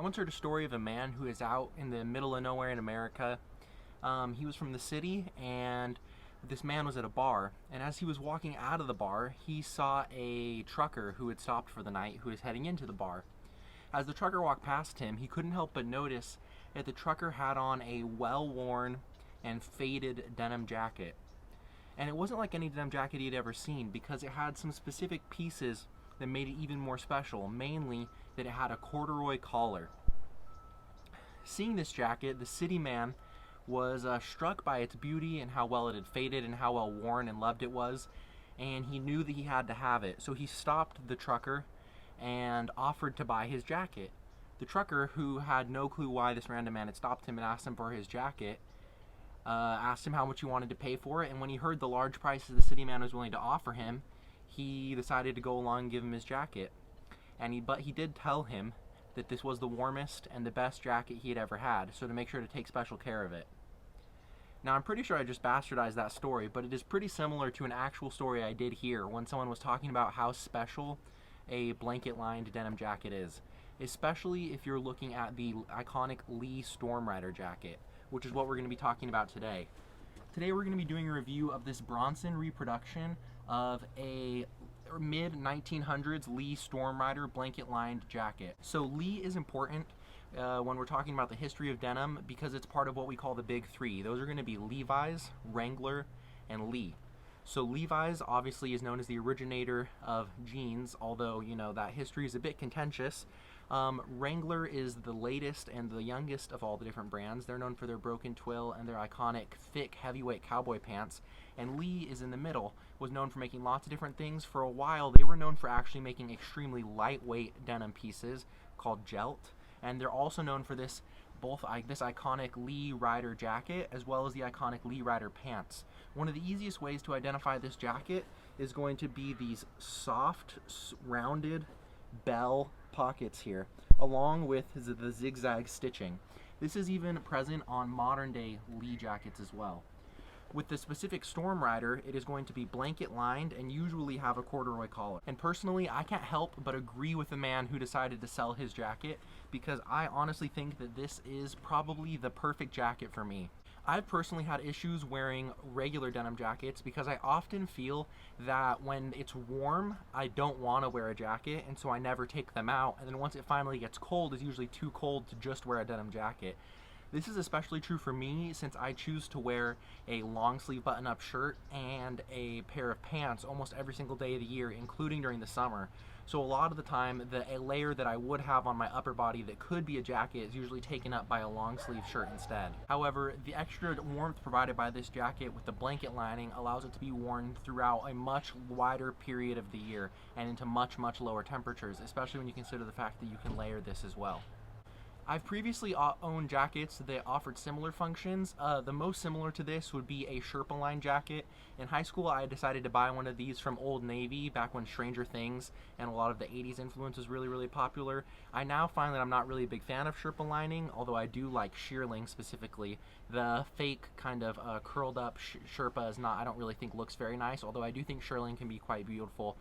once heard a story of a man who is out in the middle of nowhere in America. He was from the city, and this man was at a bar, and as he was walking out of the bar, he saw a trucker who had stopped for the night who was heading into the bar. As the trucker walked past him, he couldn't help but notice that the trucker had on a well-worn and faded denim jacket. And it wasn't like any denim jacket he had ever seen, because it had some specific pieces that made it even more special, mainly that it had a corduroy collar. Seeing this jacket, the city man was struck by its beauty and how well it had faded and how well worn and loved it was, and he knew that he had to have it. So he stopped the trucker and offered to buy his jacket. The trucker, who had no clue why this random man had stopped him and asked him for his jacket, asked him how much he wanted to pay for it, and when he heard the large prices the city man was willing to offer him, he decided to go along and give him his jacket. But he did tell him that this was the warmest and the best jacket he had ever had, so to make sure to take special care of it. Now, I'm pretty sure I just bastardized that story, but it is pretty similar to an actual story I did here when someone was talking about how special a blanket-lined denim jacket is, especially if you're looking at the iconic Lee Stormrider jacket, which is what we're going to be talking about today. Today we're going to be doing a review of this Bronson reproduction of a mid-1900s Lee Stormrider blanket-lined jacket. So Lee is important when we're talking about the history of denim because it's part of what we call the big three. Those are going to be Levi's, Wrangler, and Lee. So Levi's obviously is known as the originator of jeans, although, you know, that history is a bit contentious. Wrangler is the latest and the youngest of all the different brands. They're known for their broken twill and their iconic thick heavyweight cowboy pants. And Lee is in the middle, was known for making lots of different things. For a while, they were known for actually making extremely lightweight denim pieces called gelt. And they're also known for this iconic Lee Rider jacket as well as the iconic Lee Rider pants. One of the easiest ways to identify this jacket is going to be these soft, rounded bell pockets here, along with the zigzag stitching. This is even present on modern day Lee jackets as well. With the specific Stormrider, it is going to be blanket lined and usually have a corduroy collar. And personally, I can't help but agree with the man who decided to sell his jacket, because I honestly think that this is probably the perfect jacket for me. I've personally had issues wearing regular denim jackets because I often feel that when it's warm, I don't want to wear a jacket, and so I never take them out. And then once it finally gets cold, it's usually too cold to just wear a denim jacket. This is especially true for me since I choose to wear a long sleeve button-up shirt and a pair of pants almost every single day of the year, including during the summer. So a lot of the time, a layer that I would have on my upper body that could be a jacket is usually taken up by a long sleeve shirt instead. However, the extra warmth provided by this jacket with the blanket lining allows it to be worn throughout a much wider period of the year and into much, much lower temperatures, especially when you consider the fact that you can layer this as well. I've previously owned jackets that offered similar functions. The most similar to this would be a Sherpa line jacket. In high school, I decided to buy one of these from Old Navy back when Stranger Things and a lot of the 80s influence was really, really popular. I now find that I'm not really a big fan of Sherpa lining, although I do like shearling specifically. The fake kind of curled up Sherpa is not, I don't really think looks very nice, although I do think shearling can be quite beautiful.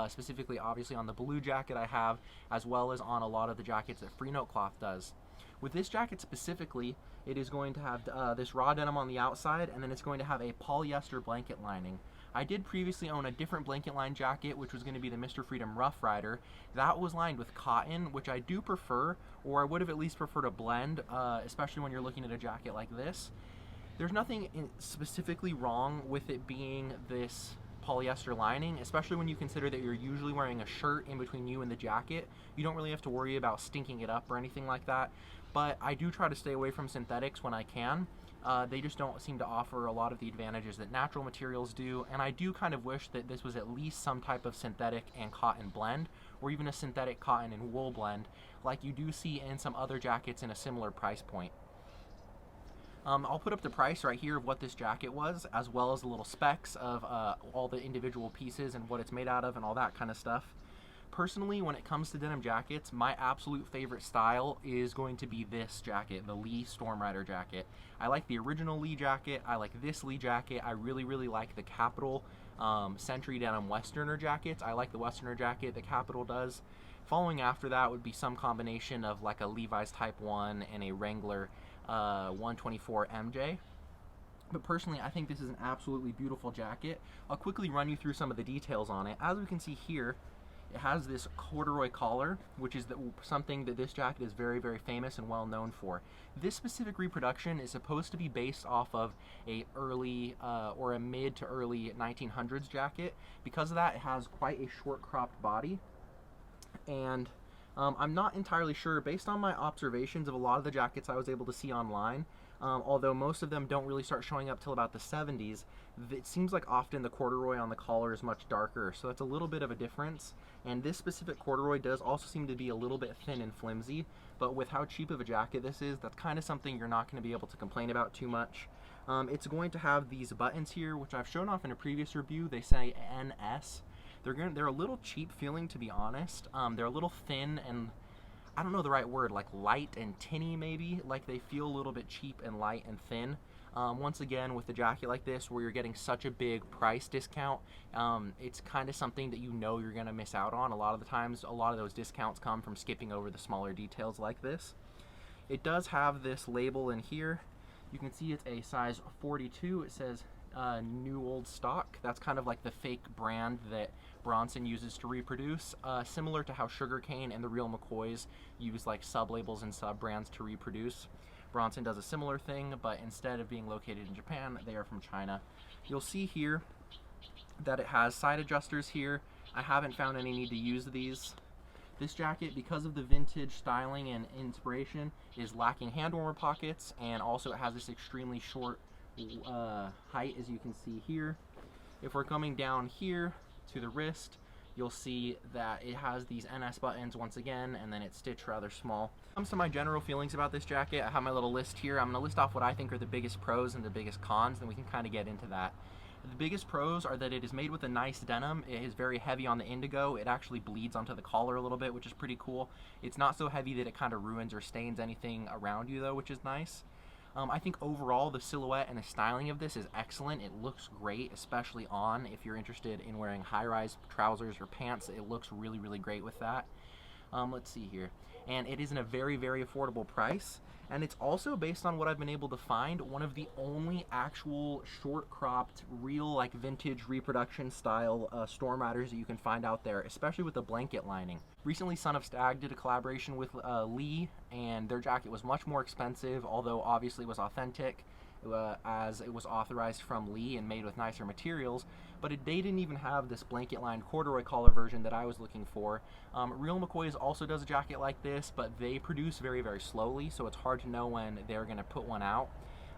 Specifically, obviously, on the blue jacket I have, as well as on a lot of the jackets that Free Note Cloth does. With this jacket specifically, it is going to have this raw denim on the outside, and then it's going to have a polyester blanket lining. I did previously own a different blanket line jacket, which was going to be the Mr. Freedom Rough Rider. That was lined with cotton, which I do prefer, or I would have at least preferred a blend, especially when you're looking at a jacket like this. There's nothing specifically wrong with it being this polyester lining, especially when you consider that you're usually wearing a shirt in between you and the jacket. You don't really have to worry about stinking it up or anything like that, but I do try to stay away from synthetics when I can. They just don't seem to offer a lot of the advantages that natural materials do, and I do kind of wish that this was at least some type of synthetic and cotton blend, or even a synthetic cotton and wool blend, like you do see in some other jackets in a similar price point. I'll put up the price right here of what this jacket was, as well as the little specs of all the individual pieces and what it's made out of and all that kind of stuff. Personally, when it comes to denim jackets, my absolute favorite style is going to be this jacket, the Lee Stormrider jacket. I like the original Lee jacket. I like this Lee jacket. I really, really like the Capital Century Denim Westerner jackets. I like the Westerner jacket that Capital does. Following after that would be some combination of like a Levi's Type 1 and a Wrangler 124 MJ. But personally, I think this is an absolutely beautiful jacket. I'll quickly run you through some of the details on it. As we can see here, it has this corduroy collar, which is something that this jacket is very, very famous and well known for. This specific reproduction is supposed to be based off of a early or a mid to early 1900s jacket. Because of that, it has quite a short cropped body. And I'm not entirely sure, based on my observations of a lot of the jackets I was able to see online, although most of them don't really start showing up till about the 70s, it seems like often the corduroy on the collar is much darker, so that's a little bit of a difference. And this specific corduroy does also seem to be a little bit thin and flimsy, but with how cheap of a jacket this is, that's kind of something you're not going to be able to complain about too much. It's going to have these buttons here, which I've shown off in a previous review. They say NS. They're a little cheap feeling, to be honest. They're a little thin and, I don't know the right word, like light and tinny maybe. Like they feel a little bit cheap and light and thin. Once again, with a jacket like this where you're getting such a big price discount, it's kind of something that you know you're going to miss out on. A lot of the times, a lot of those discounts come from skipping over the smaller details like this. It does have this label in here. You can see it's a size 42. It says new old stock. That's kind of like the fake brand that Bronson uses to reproduce, similar to how Sugarcane and the real McCoys use like sub-labels and sub-brands to reproduce. Bronson does a similar thing, but instead of being located in Japan, they are from China. You'll see here that it has side adjusters here. I haven't found any need to use these. This jacket, because of the vintage styling and inspiration, is lacking hand warmer pockets, and also it has this extremely short height, as you can see here. If we're coming down here to the wrist, you'll see that it has these NS buttons once again, and then it's stitched rather small. When it comes to my general feelings about this jacket, I have my little list here. I'm going to list off what I think are the biggest pros and the biggest cons, and we can kind of get into that. The biggest pros are that it is made with a nice denim. It is very heavy on the indigo. It actually bleeds onto the collar a little bit, which is pretty cool. It's not so heavy that it kind of ruins or stains anything around you though, which is nice. I think overall the silhouette and the styling of this is excellent. It looks great, especially on if you're interested in wearing high-rise trousers or pants. It looks really, really great with that. Let's see here. And it is in a very, very affordable price. And it's also, based on what I've been able to find, one of the only actual short-cropped, real, like, vintage reproduction style Stormriders that you can find out there, especially with the blanket lining. Recently, Son of Stag did a collaboration with Lee, and their jacket was much more expensive, although obviously it was authentic, as it was authorized from Lee and made with nicer materials, but they didn't even have this blanket lined corduroy collar version that I was looking for. Real McCoys also does a jacket like this, but they produce very, very slowly, so it's hard to know when they're going to put one out.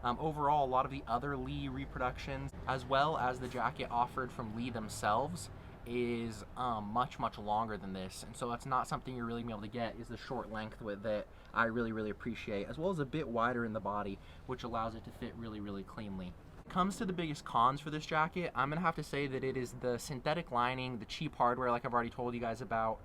Overall, a lot of the other Lee reproductions, as well as the jacket offered from Lee themselves, is much, much longer than this, and so that's not something you're really going to be able to get, is the short length with it. I really, really appreciate, as well as a bit wider in the body, which allows it to fit really, really cleanly. When it comes to the biggest cons for this jacket, I'm gonna have to say that it is the synthetic lining, the cheap hardware like I've already told you guys about,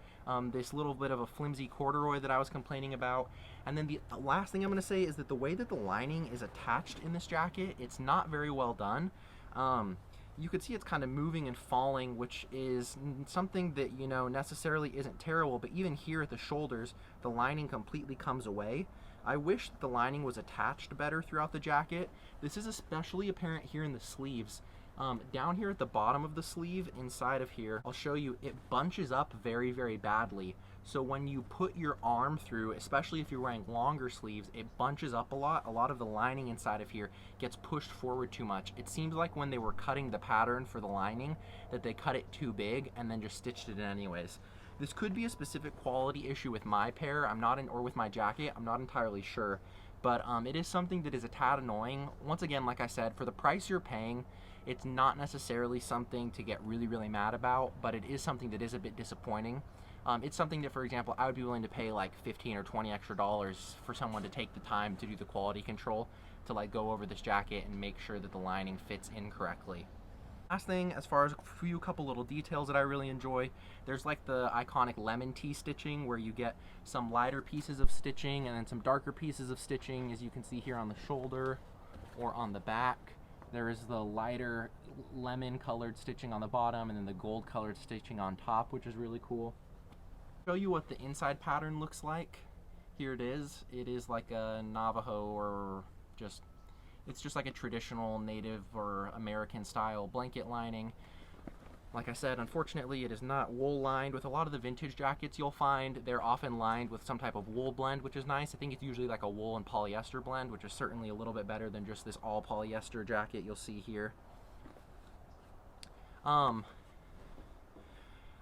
this little bit of a flimsy corduroy that I was complaining about, and then the last thing I'm gonna say is that the way that the lining is attached in this jacket, it's not very well done. You could see it's kind of moving and falling, which is something that, you know, necessarily isn't terrible, but even here at the shoulders, the lining completely comes away. I wish the lining was attached better throughout the jacket. This is especially apparent here in the sleeves. Down here at the bottom of the sleeve, inside of here, I'll show you, it bunches up very, very badly. So when you put your arm through, especially if you're wearing longer sleeves, it bunches up a lot. A lot of the lining inside of here gets pushed forward too much. It seems like when they were cutting the pattern for the lining, that they cut it too big and then just stitched it in anyways. This could be a specific quality issue with my pair, or with my jacket, I'm not entirely sure. But it is something that is a tad annoying. Once again, like I said, for the price you're paying, it's not necessarily something to get really, really mad about, but it is something that is a bit disappointing. It's something that, for example, I would be willing to pay like $15 or $20 extra for someone to take the time to do the quality control, to like go over this jacket and make sure that the lining fits in correctly. Last thing, as far as a couple little details that I really enjoy, there's like the iconic lemon tea stitching where you get some lighter pieces of stitching and then some darker pieces of stitching, as you can see here on the shoulder or on the back. There is the lighter lemon colored stitching on the bottom and then the gold colored stitching on top, which is really cool. Show you what the inside pattern looks like. Here it is. It is like a Navajo, or it's just like a traditional Native or American style blanket lining. Like I said, unfortunately, it is not wool lined. With a lot of the vintage jackets you'll find, they're often lined with some type of wool blend, which is nice. I think it's usually like a wool and polyester blend, which is certainly a little bit better than just this all polyester jacket you'll see here.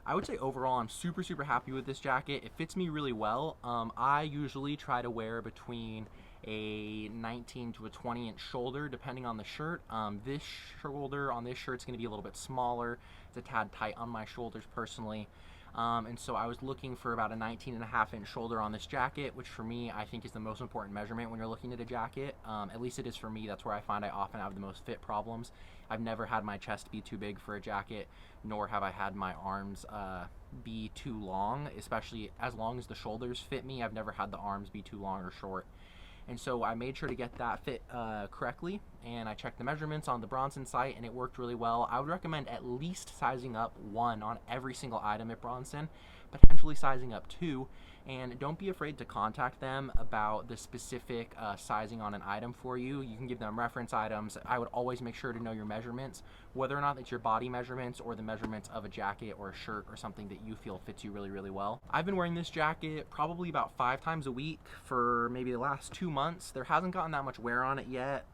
I would say overall I'm super happy with this jacket. It fits me really well. I usually try to wear between a 19 to a 20 inch shoulder depending on the shirt. This shoulder on this shirt is going to be a little bit smaller. It's a tad tight on my shoulders personally. And so I was looking for about a 19.5 inch shoulder on this jacket, which for me I think is the most important measurement when you're looking at a jacket. At least it is for me. That's where I find I often have the most fit problems. I've never had my chest be too big for a jacket, nor have I had my arms be too long, especially as long as the shoulders fit me. I've never had the arms be too long or short. And so I made sure to get that fit correctly, and I checked the measurements on the Bronson site, and it worked really well. I would recommend at least sizing up 1 on every single item at Bronson, potentially sizing up 2, and don't be afraid to contact them about the specific sizing on an item for you. You can give them reference items. I would always make sure to know your measurements, whether or not it's your body measurements or the measurements of a jacket or a shirt or something that you feel fits you really well. I've been wearing this jacket probably about 5 times a week for maybe the last 2 months. There hasn't gotten that much wear on it yet.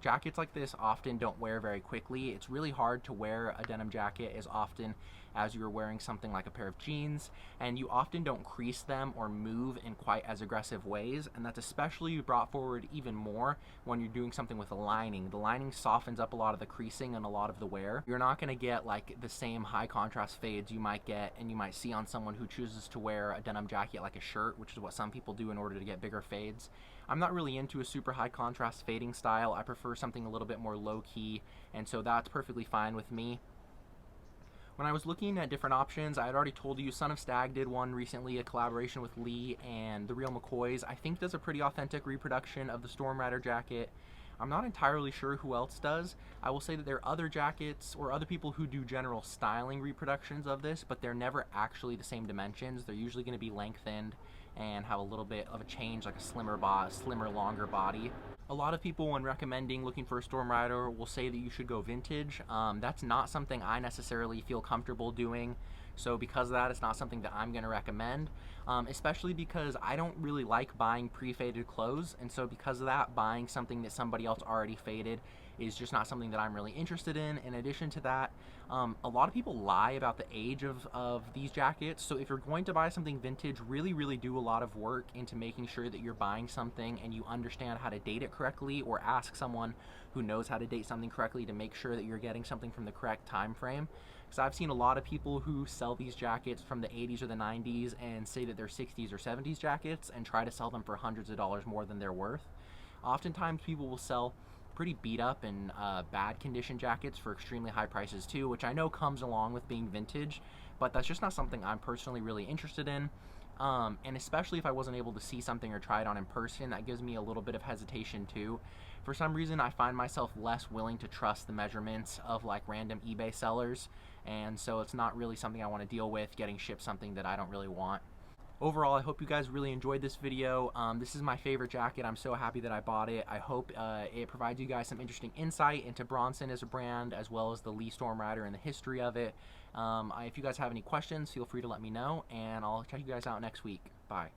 Jackets like this often don't wear very quickly. It's really hard to wear a denim jacket as often as you're wearing something like a pair of jeans, and you often don't crease them or move in quite as aggressive ways, and that's especially brought forward even more when you're doing something with a lining. The lining softens up a lot of the creasing and a lot of the wear. You're not going to get like the same high contrast fades you might get and you might see on someone who chooses to wear a denim jacket like a shirt, which is what some people do in order to get bigger fades. I'm not really into a super high contrast fading style. I prefer something a little bit more low key, and so that's perfectly fine with me. When I was looking at different options, I had already told you Son of Stag did one recently, a collaboration with Lee and the Real McCoys. I think does a pretty authentic reproduction of the Stormrider jacket. I'm not entirely sure who else does. I will say that there are other jackets or other people who do general styling reproductions of this, but they're never actually the same dimensions. They're usually going to be lengthened and have a little bit of a change, like a slimmer, longer body. A lot of people, when recommending looking for a Stormrider, will say that you should go vintage. That's not something I necessarily feel comfortable doing. So because of that, it's not something that I'm going to recommend, especially because I don't really like buying pre-faded clothes. And so because of that, buying something that somebody else already faded is just not something that I'm really interested in. In addition to that, a lot of people lie about the age of these jackets. So if you're going to buy something vintage, really do a lot of work into making sure that you're buying something and you understand how to date it correctly, or ask someone who knows how to date something correctly to make sure that you're getting something from the correct time frame. Because I've seen a lot of people who sell these jackets from the 80s or the 90s and say that they're 60s or 70s jackets and try to sell them for hundreds of dollars more than they're worth. Oftentimes people will sell pretty beat up and bad condition jackets for extremely high prices too, which I know comes along with being vintage, but that's just not something I'm personally really interested in. And especially if I wasn't able to see something or try it on in person, that gives me a little bit of hesitation too. For some reason, I find myself less willing to trust the measurements of like random eBay sellers, and so it's not really something I want to deal with, getting shipped something that I don't really want. Overall, I hope you guys really enjoyed this video. This is my favorite jacket. I'm so happy that I bought it. I hope it provides you guys some interesting insight into Bronson as a brand, as well as the Lee Stormrider and the history of it. If you guys have any questions, feel free to let me know, and I'll check you guys out next week. Bye.